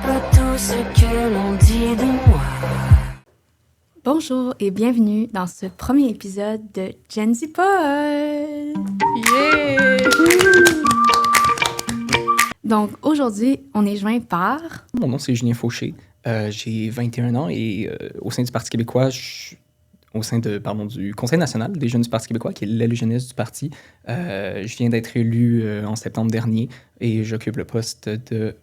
pas tout ce que l'on dit de moi. Bonjour et bienvenue dans ce premier épisode de Gen Z Pod! Yeah! Donc aujourd'hui, on est joint par... Mon nom, c'est Julien Fauché. J'ai 21 ans et au sein du Parti québécois, au sein du Conseil national des jeunes du Parti québécois, qui est l'aile jeunesse du parti, je viens d'être élu en septembre dernier et j'occupe le poste de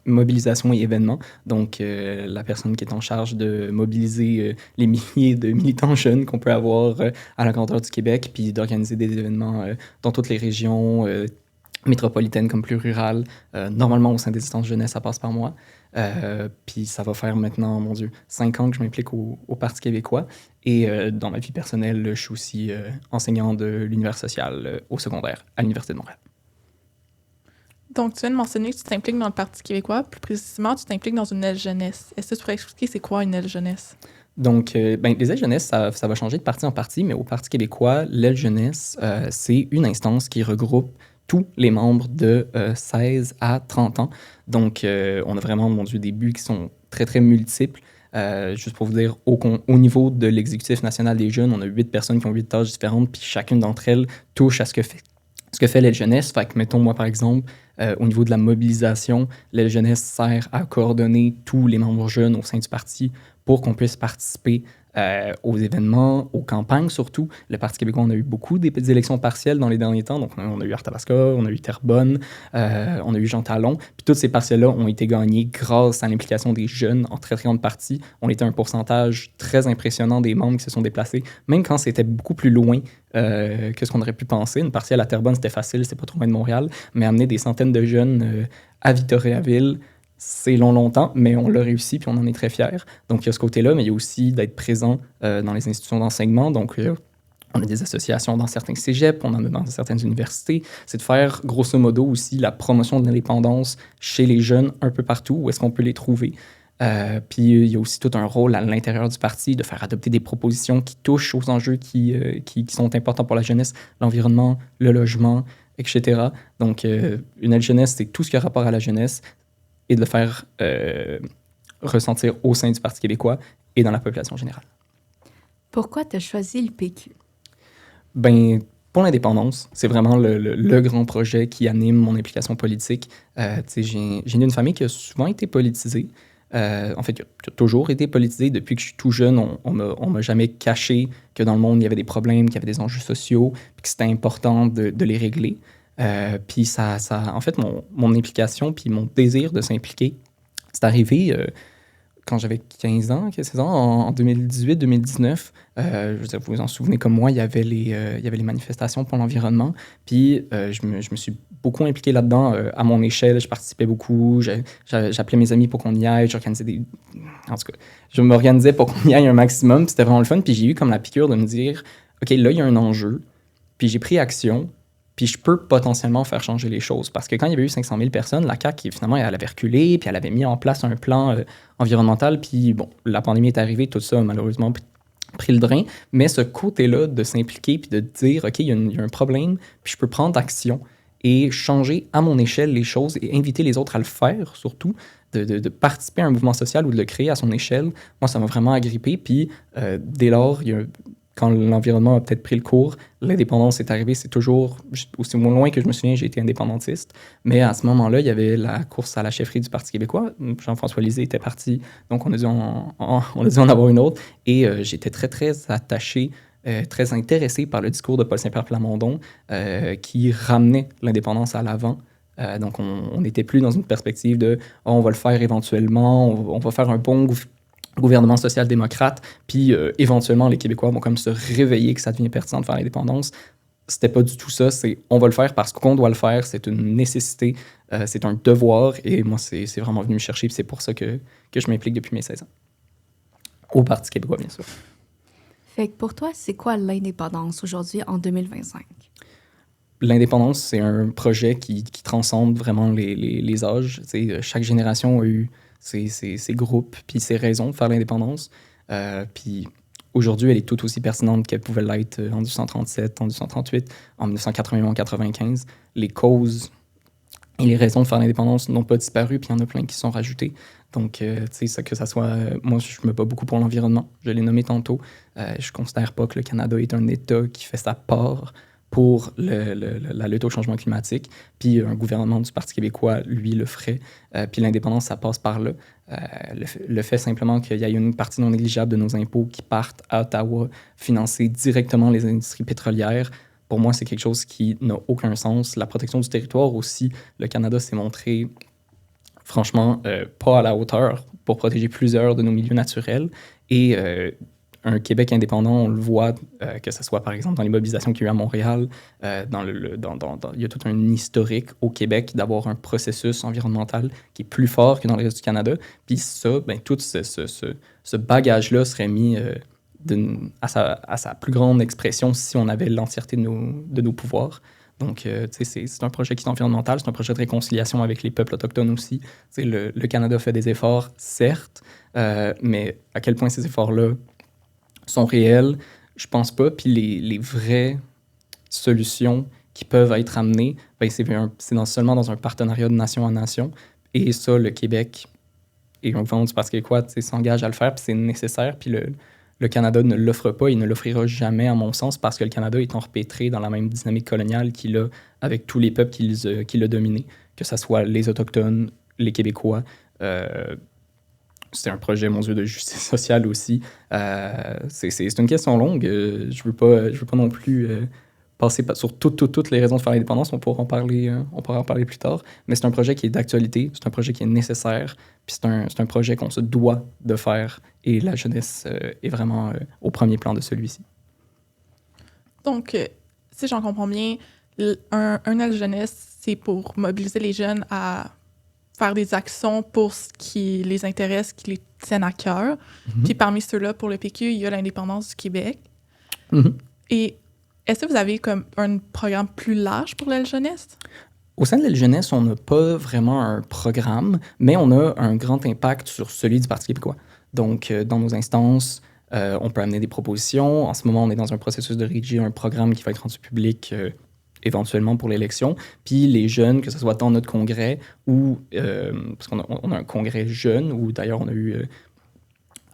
mobilisation et événements. Donc, la personne qui est en charge de mobiliser les milliers de militants jeunes qu'on peut avoir à la grandeur du Québec, puis d'organiser des événements dans toutes les régions métropolitaines comme plus rurales. Normalement, au sein des instances jeunesse, ça passe par moi. Puis ça va faire maintenant, 5 ans que je m'implique au Parti québécois. Et dans ma vie personnelle, je suis aussi enseignant de l'univers social au secondaire à l'Université de Montréal. Donc, tu viens de mentionner que tu t'impliques dans le Parti québécois. Plus précisément, tu t'impliques dans une aile jeunesse. Est-ce que tu pourrais expliquer c'est quoi une aile jeunesse? Donc, les ailes jeunesse, ça va changer de parti en parti, mais au Parti québécois, l'aile jeunesse, c'est une instance qui regroupe tous les membres de 16 à 30 ans. Donc, on a vraiment, des buts qui sont très, très multiples. Juste pour vous dire, au niveau de l'exécutif national des jeunes, on a 8 personnes qui ont 8 tâches différentes, puis chacune d'entre elles touche à ce que fait l'aile jeunesse. Fait que, mettons, moi, par exemple, au niveau de la mobilisation, l'aile jeunesse sert à coordonner tous les membres jeunes au sein du parti pour qu'on puisse participer aux événements, aux campagnes surtout. Le Parti québécois, on a eu beaucoup des élections partielles dans les derniers temps. Donc, on a eu Arthabasca, on a eu Terrebonne, on a eu Jean Talon. Puis toutes ces partielles-là ont été gagnées grâce à l'implication des jeunes en très, très grande partie. On était un pourcentage très impressionnant des membres qui se sont déplacés, même quand c'était beaucoup plus loin que ce qu'on aurait pu penser. Une partielle à Terrebonne, c'était facile, c'était pas trop loin de Montréal, mais amener des centaines de jeunes à Victoriaville, c'est longtemps, mais on l'a réussi, puis on en est très fiers. Donc, il y a ce côté-là, mais il y a aussi d'être présent dans les institutions d'enseignement. Donc, on a des associations dans certains cégeps, on en a dans certaines universités. C'est de faire, grosso modo, aussi la promotion de l'indépendance chez les jeunes un peu partout, où est-ce qu'on peut les trouver. Puis, il y a aussi tout un rôle à l'intérieur du parti de faire adopter des propositions qui touchent aux enjeux qui sont importants pour la jeunesse, l'environnement, le logement, etc. Donc, une aile jeunesse, c'est tout ce qui a rapport à la jeunesse, et de le faire ressentir au sein du Parti québécois et dans la population générale. Pourquoi tu as choisi le PQ? Ben, pour l'indépendance, c'est vraiment le grand projet qui anime mon implication politique. J'ai né d'une famille qui a souvent été politisée. En fait, qui a toujours été politisée. Depuis que je suis tout jeune, on m'a jamais caché que dans le monde, il y avait des problèmes, qu'il y avait des enjeux sociaux, puis que c'était important de les régler. Puis en fait, mon implication puis mon désir de s'impliquer, c'est arrivé quand j'avais 15 ans, 16 ans, en 2018-2019. Je veux dire, vous vous en souvenez comme moi, il y avait les manifestations pour l'environnement. Puis je me suis beaucoup impliqué là-dedans à mon échelle. Je participais beaucoup. J'appelais mes amis pour qu'on y aille. En tout cas, je m'organisais pour qu'on y aille un maximum. Puis c'était vraiment le fun. Puis j'ai eu comme la piqûre de me dire, OK, là, il y a un enjeu. Puis j'ai pris action. Puis je peux potentiellement faire changer les choses. Parce que quand il y avait eu 500 000 personnes, la CAQ, finalement, elle avait reculé, puis elle avait mis en place un plan environnemental. Puis bon, la pandémie est arrivée, tout ça a malheureusement pris le drain. Mais ce côté-là de s'impliquer, puis de dire, OK, il y a un problème, puis je peux prendre action et changer à mon échelle les choses et inviter les autres à le faire, surtout, de participer à un mouvement social ou de le créer à son échelle. Moi, ça m'a vraiment agrippé. Puis dès lors, quand l'environnement a peut-être pris le cours, l'indépendance est arrivée. C'est toujours, aussi loin que je me souviens, j'ai été indépendantiste. Mais à ce moment-là, il y avait la course à la chefferie du Parti québécois. Jean-François Lisée était parti, donc on a dû en avoir une autre. Et j'étais très, très attaché, très intéressé par le discours de Paul Saint-Pierre Plamondon qui ramenait l'indépendance à l'avant. Donc, on n'était plus dans une perspective de on va le faire éventuellement, on va faire un bon gouvernement social-démocrate, puis éventuellement, les Québécois vont comme se réveiller que ça devient pertinent de faire l'indépendance. C'était pas du tout ça, c'est on va le faire parce qu'on doit le faire, c'est une nécessité, c'est un devoir, et moi, c'est vraiment venu me chercher, puis c'est pour ça que je m'implique depuis mes 16 ans. Au Parti québécois, bien sûr. Fait que pour toi, c'est quoi l'indépendance aujourd'hui en 2025? L'indépendance, c'est un projet qui transcende vraiment les âges. Chaque génération a eu ses groupes puis ses raisons de faire l'indépendance. Puis aujourd'hui, elle est tout aussi pertinente qu'elle pouvait l'être en 1837, en 1838, en 1981, en 1995. Les causes Et les raisons de faire l'indépendance n'ont pas disparu, puis il y en a plein qui sont rajoutées. Donc, tu sais, que ça soit... moi, je me bats beaucoup pour l'environnement. Je l'ai nommé tantôt. Je considère pas que le Canada est un État qui fait sa part pour la lutte au changement climatique. Puis un gouvernement du Parti québécois, lui, le ferait. Puis l'indépendance, ça passe par là. Le fait simplement qu'il y ait une partie non négligeable de nos impôts qui partent à Ottawa financer directement les industries pétrolières, pour moi, c'est quelque chose qui n'a aucun sens. La protection du territoire aussi, le Canada s'est montré, franchement, pas à la hauteur pour protéger plusieurs de nos milieux naturels. Et un Québec indépendant, on le voit, que ce soit par exemple dans les mobilisations qu'il y a eu à Montréal, il y a tout un historique au Québec d'avoir un processus environnemental qui est plus fort que dans le reste du Canada. Puis ça, ben, tout ce bagage-là serait mis à sa plus grande expression si on avait l'entièreté de nos pouvoirs. Donc, c'est un projet qui est environnemental, c'est un projet de réconciliation avec les peuples autochtones aussi. Le Canada fait des efforts, certes, mais à quel point ces efforts-là sont réels, je pense pas. Puis les vraies solutions qui peuvent être amenées, ben c'est seulement dans un partenariat de nation à nation. Et ça, le Québec et un gouvernement du Parti québécois s'engagent à le faire, puis c'est nécessaire. Puis le Canada ne l'offre pas, il ne l'offrira jamais, à mon sens, parce que le Canada est empêtré dans la même dynamique coloniale qu'il a avec tous les peuples qu'il a dominés, que ce soit les Autochtones, les Québécois. C'est un projet, mon Dieu, de justice sociale aussi. C'est une question longue. Je veux pas non plus passer sur toutes les raisons de faire l'indépendance. On pourra en parler plus tard. Mais c'est un projet qui est d'actualité, c'est un projet qui est nécessaire, puis c'est un projet qu'on se doit de faire. Et la jeunesse est vraiment au premier plan de celui-ci. Donc, si j'en comprends bien, un aile jeunesse, c'est pour mobiliser les jeunes à faire des actions pour ce qui les intéresse, qui les tiennent à cœur. Mm-hmm. Puis parmi ceux-là, pour le PQ, il y a l'indépendance du Québec. Mm-hmm. Et est-ce que vous avez comme un programme plus large pour l'aile jeunesse? Au sein de l'aile jeunesse, on n'a pas vraiment un programme, mais on a un grand impact sur celui du Parti québécois. Donc, dans nos instances, on peut amener des propositions. En ce moment, on est dans un processus de rédiger un programme qui va être rendu public éventuellement pour l'élection. Puis les jeunes, que ce soit dans notre congrès ou... parce qu'on a un congrès jeune, où d'ailleurs on a eu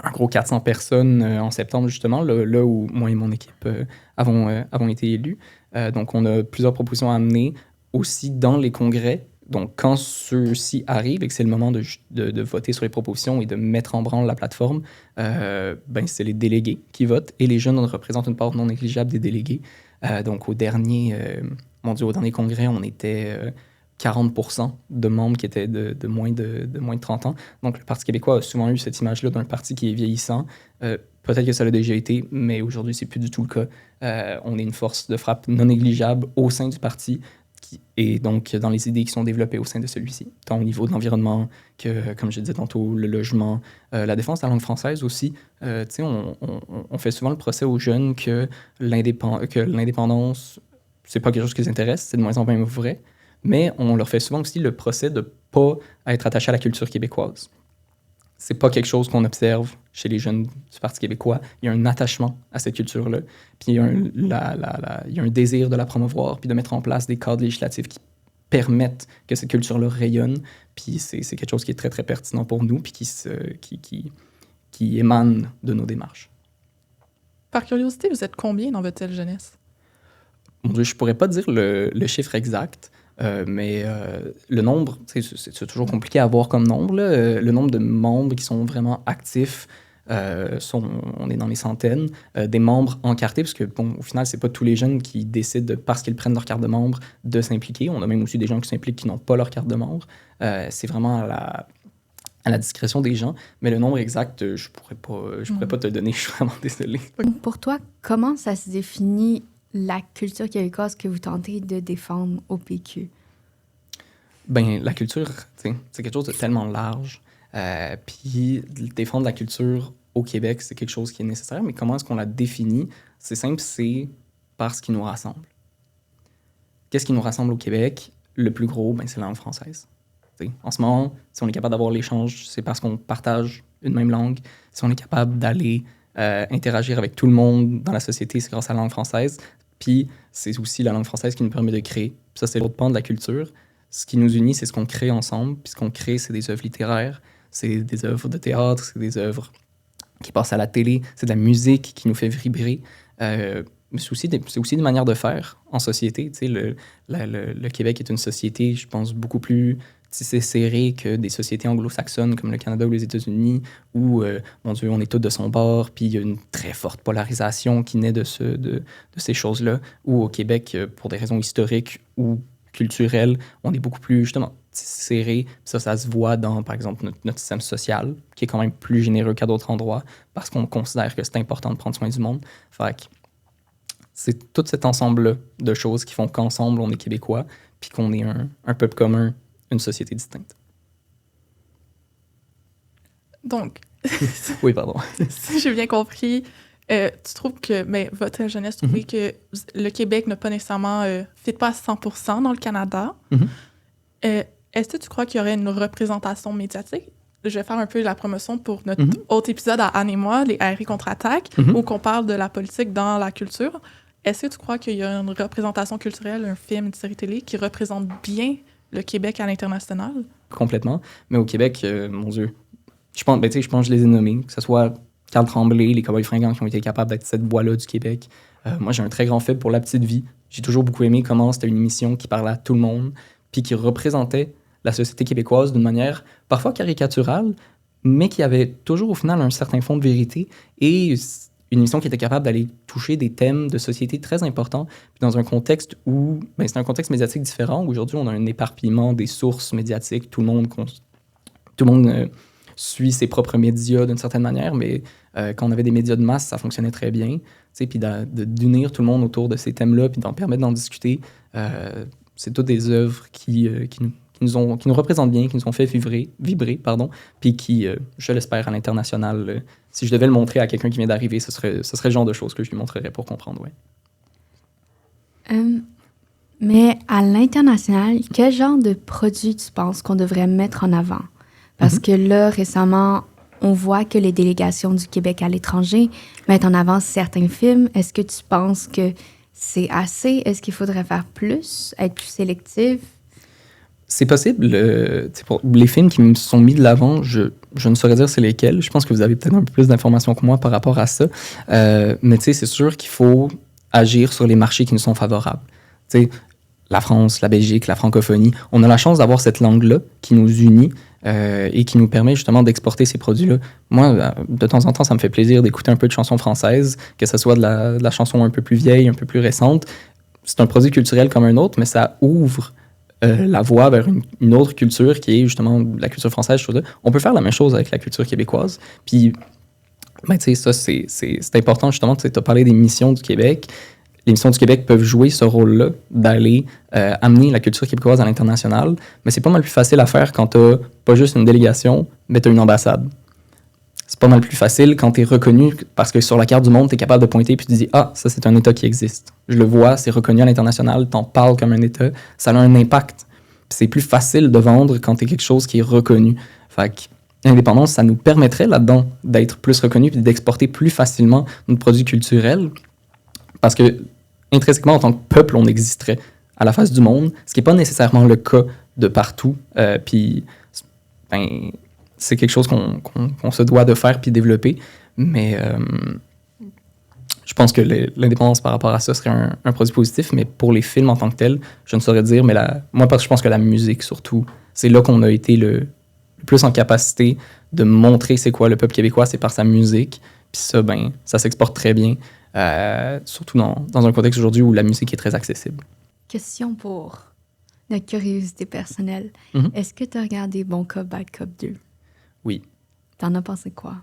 un gros 400 personnes en septembre, justement, là où moi et mon équipe avons été élus. Donc on a plusieurs propositions à amener aussi dans les congrès. Donc quand ceux-ci arrivent et que c'est le moment de voter sur les propositions et de mettre en branle la plateforme, ben c'est les délégués qui votent et les jeunes représentent une part non négligeable des délégués. Donc, au dernier congrès, on était 40% de membres qui étaient de moins de 30 ans. Donc, le Parti québécois a souvent eu cette image-là d'un parti qui est vieillissant. Peut-être que ça l'a déjà été, mais aujourd'hui, c'est plus du tout le cas. On est une force de frappe non négligeable au sein du parti et donc dans les idées qui sont développées au sein de celui-ci, tant au niveau de l'environnement que, comme je disais tantôt, le logement, la défense de la langue française aussi. On fait souvent le procès aux jeunes que l'indépendance, c'est pas quelque chose qui les intéresse, c'est de moins en moins vrai, mais on leur fait souvent aussi le procès de pas être attaché à la culture québécoise. C'est pas quelque chose qu'on observe chez les jeunes du Parti québécois. Il y a un attachement à cette culture-là. Puis il y a un désir de la promouvoir, puis de mettre en place des cadres législatifs qui permettent que cette culture-là rayonne. Puis c'est quelque chose qui est très, très pertinent pour nous, puis qui émane de nos démarches. Par curiosité, vous êtes combien dans votre aile jeunesse? Mon Dieu, je pourrais pas dire le chiffre exact. Mais le nombre, c'est toujours compliqué à avoir comme nombre. Là. Le nombre de membres qui sont vraiment actifs, on est dans les centaines. Des membres encartés, parce que bon, au final, c'est pas tous les jeunes qui décident, parce qu'ils prennent leur carte de membre, de s'impliquer. On a même aussi des gens qui s'impliquent qui n'ont pas leur carte de membre. C'est vraiment à la discrétion des gens. Mais le nombre exact, je pourrais pas te le donner. Je suis vraiment désolé. Pour toi, comment ça se définit la culture québécoise que vous tentez de défendre au PQ? Ben, la culture, c'est quelque chose de tellement large. Puis défendre la culture au Québec, c'est quelque chose qui est nécessaire. Mais comment est-ce qu'on la définit? C'est simple, c'est par ce qui nous rassemble. Qu'est-ce qui nous rassemble au Québec? Le plus gros, ben, c'est la langue française. En ce moment, si on est capable d'avoir l'échange, c'est parce qu'on partage une même langue. Si on est capable d'aller interagir avec tout le monde dans la société, c'est grâce à la langue française. Puis c'est aussi la langue française qui nous permet de créer. Puis ça, c'est l'autre pan de la culture. Ce qui nous unit, c'est ce qu'on crée ensemble. Puis ce qu'on crée, c'est des œuvres littéraires, c'est des œuvres de théâtre, c'est des œuvres qui passent à la télé, c'est de la musique qui nous fait vibrer. Mais c'est aussi des manières de faire en société. Tu sais, le Québec est une société, je pense, beaucoup plus tissée serrée que des sociétés anglo-saxonnes comme le Canada ou les États-Unis, où, mon Dieu, on est tous de son bord, puis il y a une très forte polarisation qui naît de ces choses-là, ou au Québec, pour des raisons historiques ou culturelles, on est beaucoup plus, justement, serré. Ça se voit dans, par exemple, notre système social, qui est quand même plus généreux qu'à d'autres endroits, parce qu'on considère que c'est important de prendre soin du monde. Fait que c'est tout cet ensemble-là de choses qui font qu'ensemble, on est Québécois, puis qu'on est un peuple commun, une société distincte. Donc, Oui, pardon. si j'ai bien compris, tu trouves que votre jeunesse trouvait que le Québec n'a pas nécessairement fit pas à 100% dans le Canada. Est-ce que tu crois qu'il y aurait une représentation médiatique? Je vais faire un peu la promotion pour notre autre épisode à Anne et moi, les RI contre-attaque, où on parle de la politique dans la culture. Est-ce que tu crois qu'il y a une représentation culturelle, un film, une série télé qui représente bien le Québec à l'international? Complètement. Mais au Québec, mon Dieu, je pense que je les ai nommés, que ce soit Carl Tremblay, les Cowboys fringants qui ont été capables d'être cette voix-là du Québec. Moi, j'ai un très grand faible pour La Petite Vie. J'ai toujours beaucoup aimé comment c'était une émission qui parlait à tout le monde, puis qui représentait la société québécoise d'une manière parfois caricaturale, mais qui avait toujours au final un certain fond de vérité, et une émission qui était capable d'aller toucher des thèmes de société très importants, puis dans un contexte où, c'est un contexte médiatique différent, où aujourd'hui on a un éparpillement des sources médiatiques, tout le monde suit ses propres médias d'une certaine manière, mais quand on avait des médias de masse, ça fonctionnait très bien, puis d'unir tout le monde autour de ces thèmes-là, puis d'en permettre d'en discuter, c'est toutes des œuvres qui nous représentent bien, qui nous ont fait vibrer, puis qui, je l'espère, à l'international, si je devais le montrer à quelqu'un qui vient d'arriver, ce serait le genre de choses que je lui montrerais pour comprendre, ouais. Mais à l'international, quel genre de produit tu penses qu'on devrait mettre en avant? Parce que là, récemment, on voit que les délégations du Québec à l'étranger mettent en avant certains films. Est-ce que tu penses que c'est assez? Est-ce qu'il faudrait faire plus, être plus sélectif? C'est possible. Pour les films qui me sont mis de l'avant, je ne saurais dire c'est lesquels. Je pense que vous avez peut-être un peu plus d'informations que moi par rapport à ça. Mais c'est sûr qu'il faut agir sur les marchés qui nous sont favorables. La France, la Belgique, la francophonie, on a la chance d'avoir cette langue-là qui nous unit et qui nous permet justement d'exporter ces produits-là. Moi, de temps en temps, ça me fait plaisir d'écouter un peu de chansons françaises, que ce soit de la chanson un peu plus vieille, un peu plus récente. C'est un produit culturel comme un autre, mais ça ouvre la voie vers une autre culture qui est justement la culture française. On peut faire la même chose avec la culture québécoise. Puis, ça, c'est important justement. Tu as parlé des missions du Québec. Les missions du Québec peuvent jouer ce rôle-là d'aller amener la culture québécoise à l'international, mais c'est pas mal plus facile à faire quand tu n'as pas juste une délégation, mais tu as une ambassade. C'est pas mal plus facile quand tu es reconnu, parce que sur la carte du monde, tu es capable de pointer puis tu dis « Ah, ça, c'est un État qui existe. Je le vois, c'est reconnu à l'international, t'en parles comme un État, ça a un impact. » C'est plus facile de vendre quand tu es quelque chose qui est reconnu. Fait que l'indépendance, ça nous permettrait là-dedans d'être plus reconnu puis d'exporter plus facilement nos produits culturels, parce que intrinsèquement, en tant que peuple, on existerait à la face du monde, ce qui n'est pas nécessairement le cas de partout. Puis, c'est quelque chose qu'on se doit de faire puis développer. Mais je pense que l'indépendance par rapport à ça serait un produit positif. Mais pour les films en tant que tels, je ne saurais dire. Mais moi, je pense que la musique, surtout, c'est là qu'on a été le plus en capacité de montrer c'est quoi le peuple québécois, c'est par sa musique. Puis ça, ça s'exporte très bien. Surtout dans un contexte aujourd'hui où la musique est très accessible. Question pour notre curiosité personnelle. Est-ce que tu as regardé Bon Cop, Bad Cop 2? Oui. T'en as pensé quoi?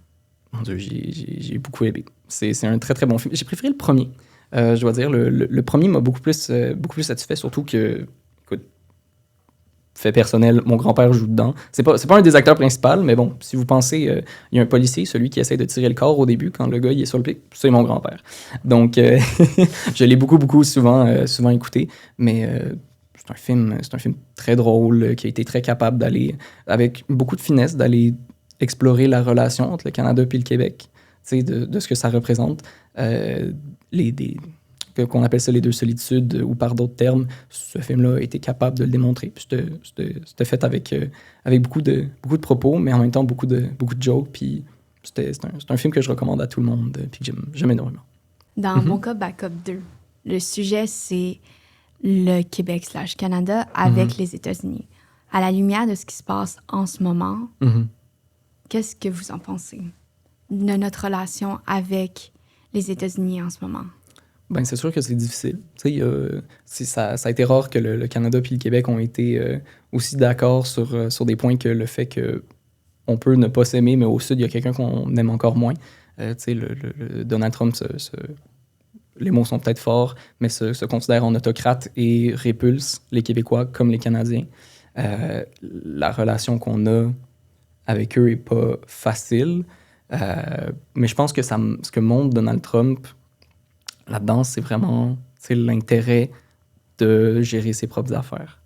Mon Dieu, j'ai beaucoup aimé. C'est un très, très bon film. J'ai préféré le premier. Je dois dire, le premier m'a beaucoup plus satisfait, surtout que, écoute, fait personnel, mon grand-père joue dedans. C'est pas un des acteurs principaux, mais bon, si vous pensez, il y a un policier, celui qui essaie de tirer le corps au début, quand le gars il est sur le pic, c'est mon grand-père. Donc, je l'ai beaucoup, souvent écouté, mais c'est un film très drôle, qui a été très capable d'aller, avec beaucoup de finesse, d'aller explorer la relation entre le Canada et le Québec, de ce que ça représente. qu'on appelle ça les deux solitudes, ou par d'autres termes, ce film-là a été capable de le démontrer. Puis c'était fait avec beaucoup de propos, mais en même temps beaucoup de jokes. Puis c'est un film que je recommande à tout le monde, puis que j'aime énormément. Dans Bon Cop, Bad Cop 2, le sujet, c'est le Québec/Canada avec les États-Unis. À la lumière de ce qui se passe en ce moment, qu'est-ce que vous en pensez de notre relation avec les États-Unis en ce moment? Ben, c'est sûr que c'est difficile. Ça a été rare que le Canada et le Québec ont été aussi d'accord sur des points que le fait qu'on peut ne pas s'aimer, mais au Sud, il y a quelqu'un qu'on aime encore moins. Donald Trump, les mots sont peut-être forts, mais se considère en autocrate et répulse les Québécois comme les Canadiens. La relation qu'on a avec eux n'est pas facile, mais je pense que ce que montre Donald Trump là-dedans, c'est vraiment l'intérêt de gérer ses propres affaires.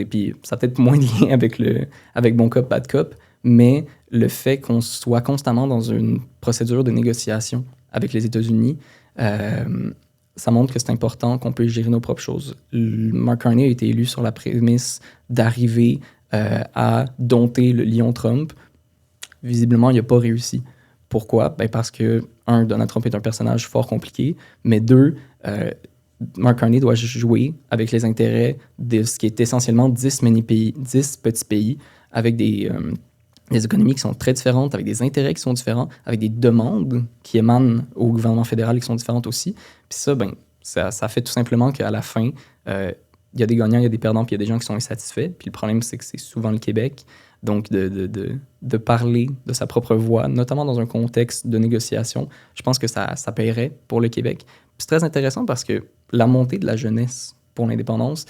Puis ça a peut-être moins de lien avec Bon Cop, Bad Cop, mais le fait qu'on soit constamment dans une procédure de négociation avec les États-Unis, ça montre que c'est important qu'on peut gérer nos propres choses. Mark Carney a été élu sur la prémisse d'arriver à dompter le lion Trump. Visiblement, il n'a pas réussi. Pourquoi? Ben parce que, un, Donald Trump est un personnage fort compliqué, mais deux, Mark Carney doit jouer avec les intérêts de ce qui est essentiellement 10 petits pays avec des économies qui sont très différentes, avec des intérêts qui sont différents, avec des demandes qui émanent au gouvernement fédéral qui sont différentes aussi. Puis ça fait tout simplement qu'à la fin, il y a des gagnants, il y a des perdants, puis il y a des gens qui sont insatisfaits. Puis le problème, c'est que c'est souvent le Québec. Donc, de parler de sa propre voix, notamment dans un contexte de négociation, je pense que ça paierait pour le Québec. Puis c'est très intéressant parce que la montée de la jeunesse pour l'indépendance,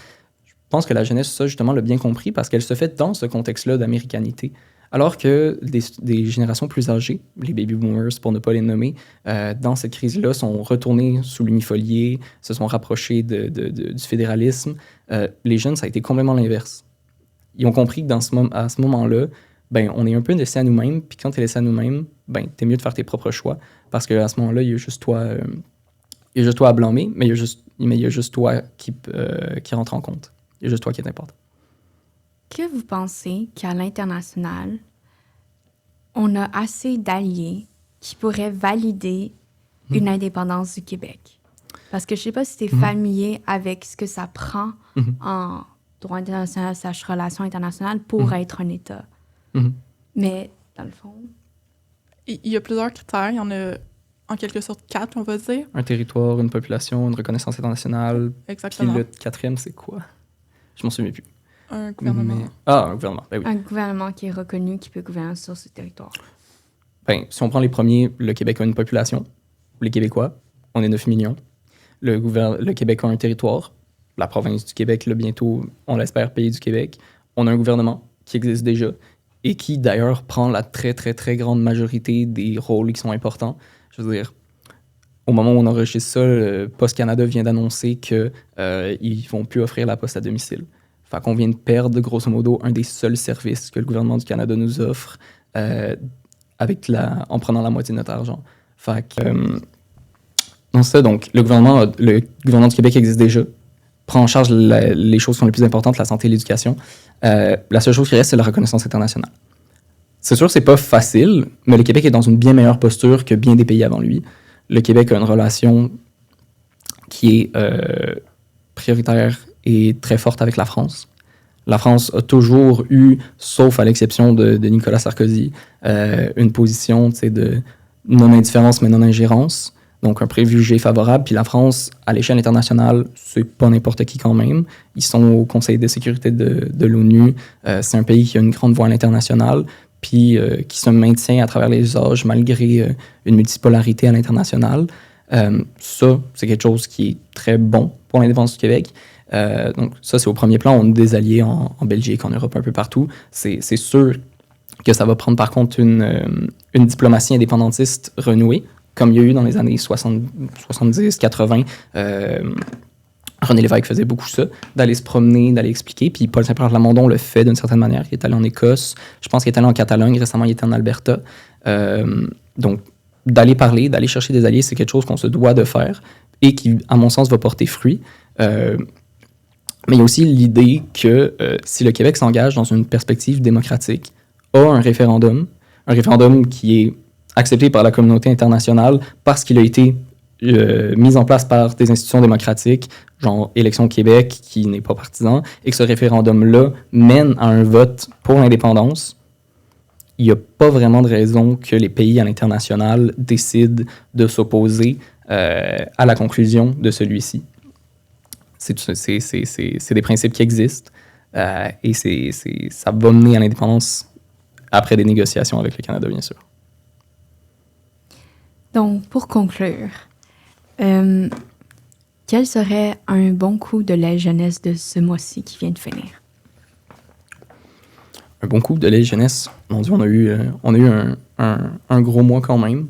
je pense que la jeunesse, ça, justement, l'a bien compris parce qu'elle se fait dans ce contexte-là d'américanité. Alors que des générations plus âgées, les baby boomers, pour ne pas les nommer, dans cette crise-là, sont retournés sous l'unifolié, se sont rapprochés du fédéralisme. Les jeunes, ça a été complètement l'inverse. Ils ont compris que à ce moment-là, ben, on est un peu laissé à nous-mêmes, puis quand tu es laissé à nous-mêmes, ben, t'es mieux de faire tes propres choix, parce qu'à ce moment-là, il y a juste toi à blâmer, mais il y a juste toi qui rentre en compte. Il y a juste toi qui est important. Que vous pensez qu'à l'international, on a assez d'alliés qui pourraient valider une indépendance du Québec? Parce que je ne sais pas si tu es familier avec ce que ça prend en droit international, relations internationales pour être un État. Mais, dans le fond... Il y a plusieurs critères. Il y en a, en quelque sorte, 4, on va dire. Un territoire, une population, une reconnaissance internationale. Exactement. Puis le 4e, c'est quoi? Je m'en souviens plus. Un gouvernement. Un gouvernement, ben oui. Un gouvernement qui est reconnu, qui peut gouverner sur ce territoire. Ben, si on prend les premiers, le Québec a une population. Les Québécois, on est 9 millions. Le Québec a un territoire. La province du Québec, là, bientôt, on l'espère, pays du Québec. On a un gouvernement qui existe déjà et qui, d'ailleurs, prend la très, très, très grande majorité des rôles qui sont importants. Je veux dire, au moment où on enregistre ça, Post Canada vient d'annoncer qu'ils ne vont plus offrir la poste à domicile. Fait qu'on vient de perdre, grosso modo, un des seuls services que le gouvernement du Canada nous offre en prenant la moitié de notre argent. Fait que... donc, le gouvernement du Québec existe déjà, prend en charge les choses qui sont les plus importantes, la santé et l'éducation. La seule chose qui reste, c'est la reconnaissance internationale. C'est sûr que c'est pas facile, mais le Québec est dans une bien meilleure posture que bien des pays avant lui. Le Québec a une relation qui est prioritaire et très forte avec la France. La France a toujours eu, sauf à l'exception de Nicolas Sarkozy, une position de non-indifférence mais non-ingérence. Donc, un préjugé favorable. Puis la France, à l'échelle internationale, c'est pas n'importe qui quand même. Ils sont au Conseil de sécurité de l'ONU. C'est un pays qui a une grande voix à l'international, puis qui se maintient à travers les âges malgré une multipolarité à l'international. Ça, c'est quelque chose qui est très bon pour l'indépendance du Québec. Donc, ça, c'est au premier plan. On a des alliés en Belgique, en Europe, un peu partout. C'est sûr que ça va prendre, par contre, une diplomatie indépendantiste renouée, comme il y a eu dans les années 70, 80. René Lévesque faisait beaucoup ça, d'aller se promener, d'aller expliquer. Puis Paul Saint-Pierre Plamondon le fait d'une certaine manière. Il est allé en Écosse. Je pense qu'il est allé en Catalogne. Récemment, il était en Alberta. Donc, d'aller parler, d'aller chercher des alliés, c'est quelque chose qu'on se doit de faire et qui, à mon sens, va porter fruit. Mais il y a aussi l'idée que si le Québec s'engage dans une perspective démocratique, a un référendum qui est accepté par la communauté internationale parce qu'il a été mis en place par des institutions démocratiques, genre Élections Québec, qui n'est pas partisan, et que ce référendum-là mène à un vote pour l'indépendance, il n'y a pas vraiment de raison que les pays à l'international décident de s'opposer à la conclusion de celui-ci. C'est des principes qui existent et ça va mener à l'indépendance après des négociations avec le Canada, bien sûr. Donc, pour conclure, quel serait un bon coup de la jeunesse de ce mois-ci qui vient de finir? Un bon coup de la jeunesse? Mon Dieu, on a eu un gros mois quand même.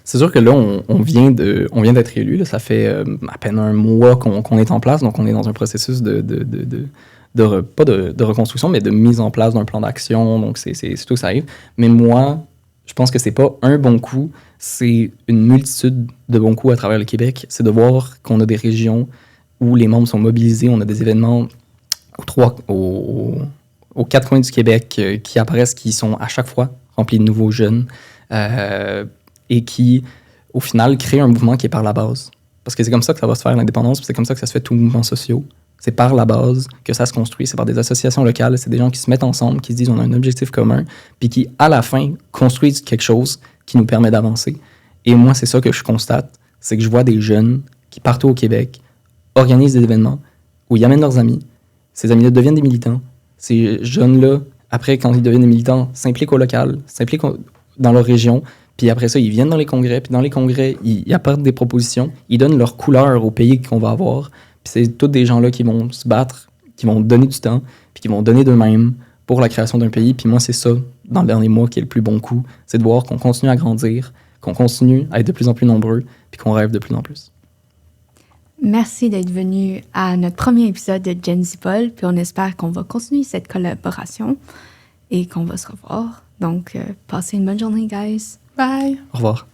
C'est sûr que là, on vient d'être élu. Là, ça fait à peine un mois qu'on est en place, donc on est dans un processus pas de reconstruction, mais de mise en place d'un plan d'action. Donc, c'est tout ça arrive. Mais moi, je pense que c'est pas un bon coup, c'est une multitude de bons coups à travers le Québec. C'est de voir qu'on a des régions où les membres sont mobilisés, on a des événements aux quatre coins du Québec qui apparaissent, qui sont à chaque fois remplis de nouveaux jeunes et qui, au final, créent un mouvement qui est par la base. Parce que c'est comme ça que ça va se faire, l'indépendance, puis c'est comme ça que ça se fait tous les mouvements sociaux. C'est par la base que ça se construit, c'est par des associations locales, c'est des gens qui se mettent ensemble, qui se disent on a un objectif commun, puis qui, à la fin, construisent quelque chose qui nous permet d'avancer. Et moi, c'est ça que je constate, c'est que je vois des jeunes qui, partout au Québec, organisent des événements où ils amènent leurs amis, ces amis-là deviennent des militants, ces jeunes-là, après, quand ils deviennent des militants, s'impliquent au local, s'impliquent dans leur région, puis après ça, ils viennent dans les congrès, puis dans les congrès, ils apportent des propositions, ils donnent leur couleur au pays qu'on va avoir. Puis c'est tous des gens-là qui vont se battre, qui vont donner du temps, puis qui vont donner d'eux-mêmes pour la création d'un pays. Puis moi, c'est ça, dans le dernier mois, qui est le plus bon coup. C'est de voir qu'on continue à grandir, qu'on continue à être de plus en plus nombreux, puis qu'on rêve de plus en plus. Merci d'être venu à notre premier épisode de Gen Z Paul, puis on espère qu'on va continuer cette collaboration et qu'on va se revoir. Donc, passez une bonne journée, guys. Bye! Au revoir.